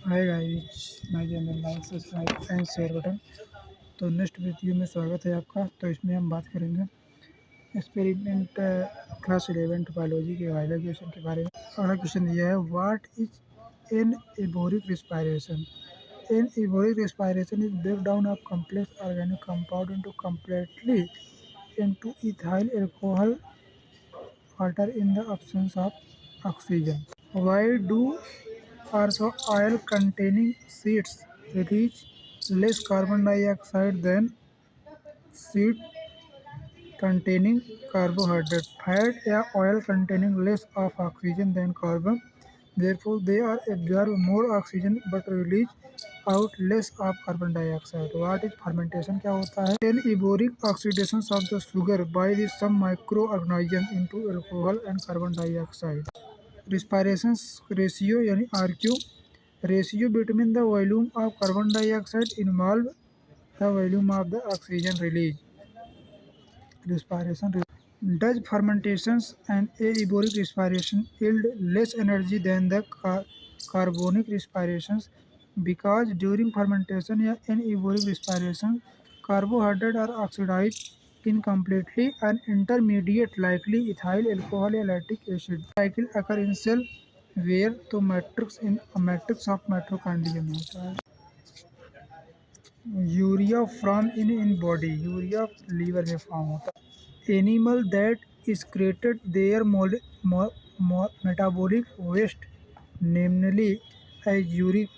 Hi guys, my channel like subscribe and share button. तो next video में स्वागत है आपका। तो इसमें हम बात करेंगे एक्सपेरिमेंट क्लास 11 बायोलॉजी के वाइलर क्वेश्चन के बारे में। अगला क्वेश्चन दिया है, what is anaerobic respiration? Anaerobic respiration is break down of complex organic compound into ethyl alcohol water in the absence of oxygen. Why do also oil containing seeds release less carbon dioxide than seed containing carbohydrate? Fat or oil containing less of oxygen than carbon, therefore they are absorb more oxygen but release out less of carbon dioxide. What is fermentation? क्या होता है? Anaerobic oxidation of the sugar by the some microorganisms into alcohol and carbon dioxide. Respiration ratio यानी RQ ratio between the volume of carbon dioxide involved the volume of the oxygen release. Respiration does fermentations and aerobic respiration yield less energy than the carbonic respirations? Because during fermentation या anaerobic respiration carbohydrates are oxidized incompletely and intermediate likely ethyl alcohol या lactic acid cycle occur in cell where तो matrix of mitochondria में होता है। Urea from in body, urea liver में form होता है। Animal that excreted their metabolic waste namely as uric,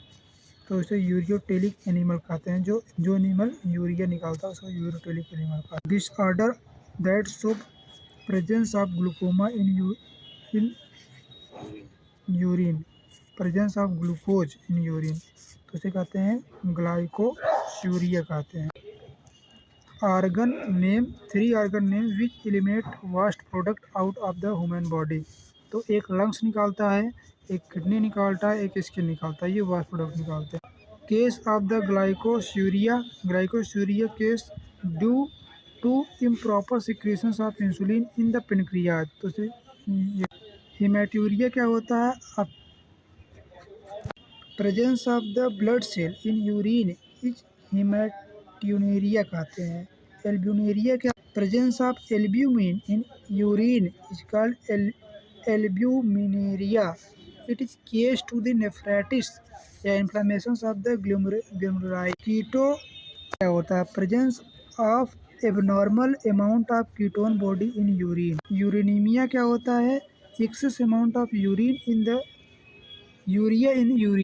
तो इसे यूरियोटेलिक एनिमल कहते हैं। जो एनिमल यूरिया निकालता है उसको यूरियोटेलिक एनिमल कहते हैं। Disorder that show presence of glaucoma in urine, presence of glucose in urine, तो इसे कहते हैं ग्लाइकोस्यूरिया कहते हैं। Organ name, 3 organ name which eliminate vast product out of the human body, तो एक लंग्स निकालता है, एक किडनी निकालता है, एक स्किन निकालता है, ये वास्ट प्रोडक्ट निकालते हैं। Case of the glycosuria case due to improper secretions of insulin in the pancreas, तो हेमेटूरिया क्या होता है? Presence of the blood cell in urine is haematuria कहते हैं। एल्ब्यूनेरिया क्या? Presence of albumin in urine is called albuminuria. It is case to the nephritis या inflammation of the glomeruli. Keto क्या होता है? Presence of abnormal amount of ketone body in urine. Uraemia क्या होता है? Excess amount of urine in the urea in urine.